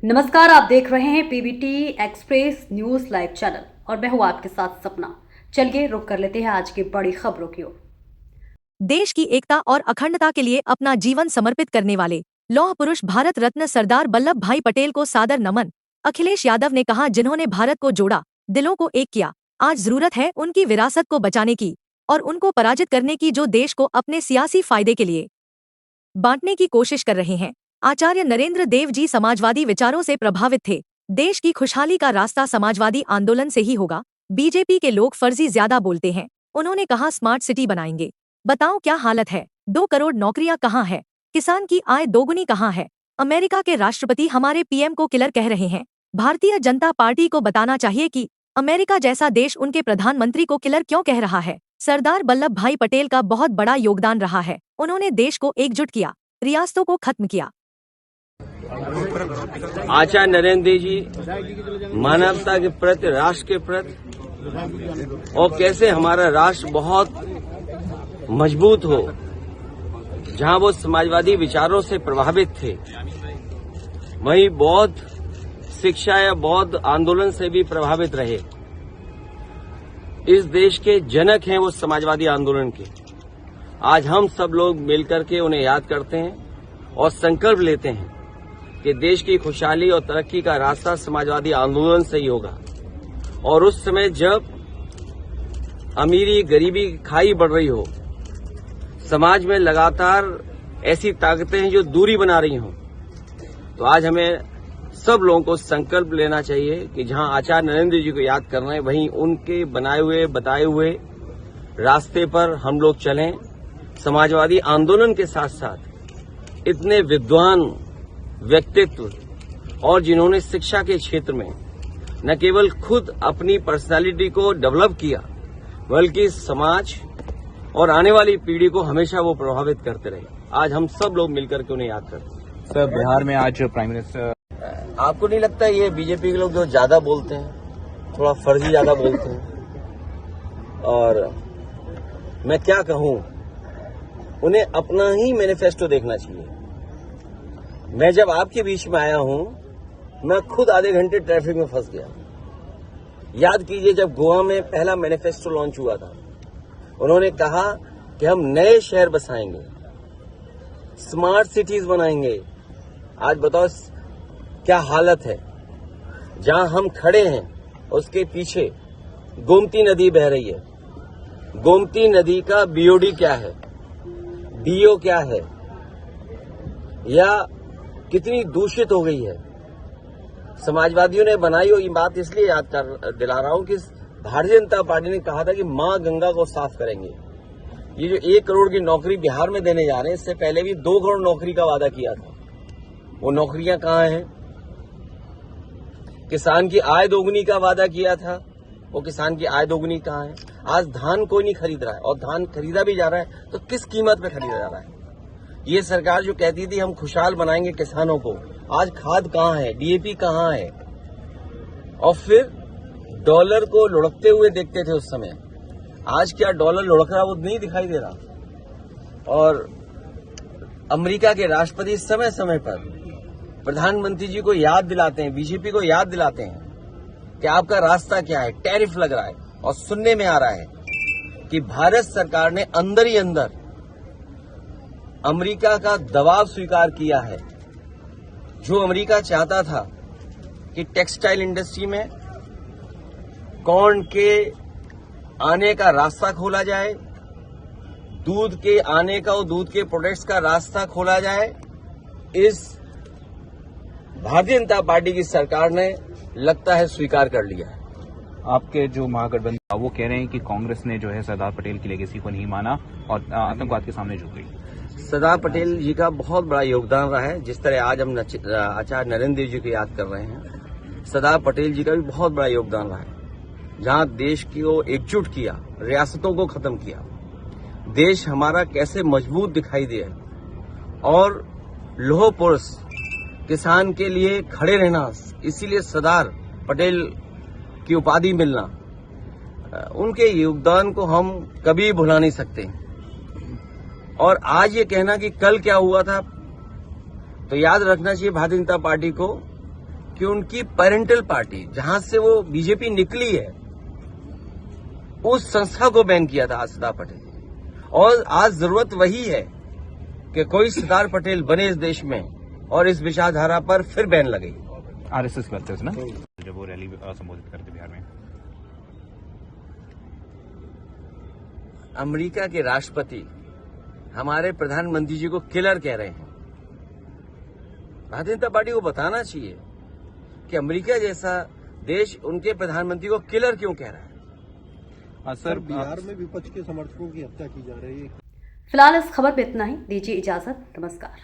नमस्कार, आप देख रहे हैं PBT express news live channel और मैं हूं आपके साथ सपना। चलिए रुक कर लेते हैं आज की बड़ी खबरों की ओर। देश की एकता और अखंडता के लिए अपना जीवन समर्पित करने वाले लौह पुरुष भारत रत्न सरदार वल्लभ भाई पटेल को सादर नमन। अखिलेश यादव ने कहा, जिन्होंने भारत को जोड़ा, दिलों को एक किया, आज जरूरत है उनकी विरासत को बचाने की और उनको पराजित करने की जो देश को अपने सियासी फायदे के लिए बांटने की कोशिश कर रहे हैं। आचार्य नरेंद्र देव जी समाजवादी विचारों से प्रभावित थे। देश की खुशहाली का रास्ता समाजवादी आंदोलन से ही होगा। बीजेपी के लोग फर्जी ज्यादा बोलते हैं। उन्होंने कहा, स्मार्ट सिटी बनाएंगे। बताओ क्या हालत है, 2 करोड़ नौकरियां कहाँ है, किसान की आय दोगुनी कहाँ है। अमेरिका के राष्ट्रपति हमारे पीएम को किलर कह रहे हैं। भारतीय जनता पार्टी को बताना चाहिए कि अमेरिका जैसा देश उनके प्रधानमंत्री को किलर क्यों कह रहा है। सरदार वल्लभ भाई पटेल का बहुत बड़ा योगदान रहा है। उन्होंने देश को एकजुट किया, रियासतों को खत्म किया। आचार्य नरेंद्र देव जी मानवता के प्रति, राष्ट्र के प्रति, और कैसे हमारा राष्ट्र बहुत मजबूत हो, जहां वो समाजवादी विचारों से प्रभावित थे, वहीं बौद्ध शिक्षा या बौद्ध आंदोलन से भी प्रभावित रहे। इस देश के जनक हैं वो समाजवादी आंदोलन के। आज हम सब लोग मिलकर के उन्हें याद करते हैं और संकल्प लेते हैं कि देश की खुशहाली और तरक्की का रास्ता समाजवादी आंदोलन से ही होगा। और उस समय जब अमीरी गरीबी की खाई बढ़ रही हो, समाज में लगातार ऐसी ताकतें हैं जो दूरी बना रही हों, तो आज हमें सब लोगों को संकल्प लेना चाहिए कि जहां आचार्य नरेंद्र जी को याद करना है, वहीं उनके बनाए हुए बताए हुए रास्ते पर हम लोग चलें। समाजवादी आंदोलन के साथ साथ इतने विद्वान व्यक्तित्व और जिन्होंने शिक्षा के क्षेत्र में न केवल खुद अपनी पर्सनालिटी को डेवलप किया, बल्कि समाज और आने वाली पीढ़ी को हमेशा वो प्रभावित करते रहे। आज हम सब लोग मिलकर के उन्हें याद करते हैं। सर, बिहार में आज प्राइम मिनिस्टर, आपको नहीं लगता ये बीजेपी के लोग जो ज्यादा बोलते हैं, थोड़ा फर्जी ज्यादा बोलते हैं? और मैं क्या कहूं, उन्हें अपना ही मैनिफेस्टो देखना चाहिए। मैं जब आपके बीच में आया हूं, मैं खुद आधे घंटे ट्रैफिक में फंस गया। याद कीजिए, जब गोवा में पहला मैनिफेस्टो लॉन्च हुआ था, उन्होंने कहा कि हम नए शहर बसाएंगे, स्मार्ट सिटीज बनाएंगे। आज बताओ क्या हालत है। जहां हम खड़े हैं उसके पीछे गोमती नदी बह रही है। गोमती नदी का बीओडी क्या है, डीओ क्या है, या कितनी दूषित हो गई है। समाजवादियों ने बनाई हो। ये बात इसलिए याद कर दिला रहा हूं कि भारतीय जनता पार्टी ने कहा था कि मां गंगा को साफ करेंगे। ये जो 1 करोड़ की नौकरी बिहार में देने जा रहे हैं, इससे पहले भी 2 करोड़ नौकरी का वादा किया था। वो नौकरियां कहां हैं? किसान की आय दोगुनी का वादा किया था, वो किसान की आय दोगुनी कहां है? आज धान कोई नहीं खरीद रहा है, और धान खरीदा भी जा रहा है तो किस कीमत पे खरीदा जा रहा है? ये सरकार जो कहती थी हम खुशहाल बनाएंगे किसानों को, आज खाद कहां है, डीएपी कहां है? और फिर डॉलर को लुढ़कते हुए देखते थे उस समय। आज क्या डॉलर लुढ़क रहा, वो नहीं दिखाई दे रहा। और अमेरिका के राष्ट्रपति समय समय पर प्रधानमंत्री जी को याद दिलाते हैं, बीजेपी को याद दिलाते हैं कि आपका रास्ता क्या है। टैरिफ लग रहा है और सुनने में आ रहा है कि भारत सरकार ने अंदर ही अंदर अमेरिका का दबाव स्वीकार किया है। जो अमेरिका चाहता था कि टेक्सटाइल इंडस्ट्री में कॉर्न के आने का रास्ता खोला जाए, दूध के आने का और दूध के प्रोडक्ट्स का रास्ता खोला जाए, इस भारतीय जनता पार्टी की सरकार ने लगता है स्वीकार कर लिया है। आपके जो महागठबंधन, वो कह रहे हैं कि कांग्रेस ने जो है सरदार पटेल की लेगेसी को नहीं माना और आतंकवाद के सामने झुक गई। सरदार पटेल जी का बहुत बड़ा योगदान रहा है। जिस तरह आज हम आचार्य नरेंद्र देव जी को याद कर रहे हैं, सरदार पटेल जी का भी बहुत बड़ा योगदान रहा है। जहां देश को एकजुट किया, रियासतों को खत्म किया, देश हमारा कैसे मजबूत दिखाई दिया। और लौह पुरुष किसान के लिए खड़े रहना, इसीलिए सरदार पटेल की उपाधि मिलना, उनके योगदान को हम कभी भुला नहीं सकते। और आज ये कहना कि कल क्या हुआ था, तो याद रखना चाहिए भारतीय जनता पार्टी को कि उनकी पेरेंटल पार्टी जहां से वो बीजेपी निकली है उस संस्था को बैन किया था सरदार पटेल। और आज जरूरत वही है कि कोई सरदार पटेल बने इस देश में और इस विचारधारा पर फिर बैन लगे। आरएसएस करते हैं ना जब वो रैली संबोधित करते बिहार में। अमेरिका के राष्ट्रपति हमारे प्रधानमंत्री जी को किलर कह रहे हैं। भारतीय जनता पार्टी को बताना चाहिए कि अमेरिका जैसा देश उनके प्रधानमंत्री को किलर क्यों कह रहा है। सर, बिहार में विपक्ष के समर्थकों की हत्या की जा रही है। फिलहाल इस खबर में इतना ही। दीजिए इजाजत। नमस्कार।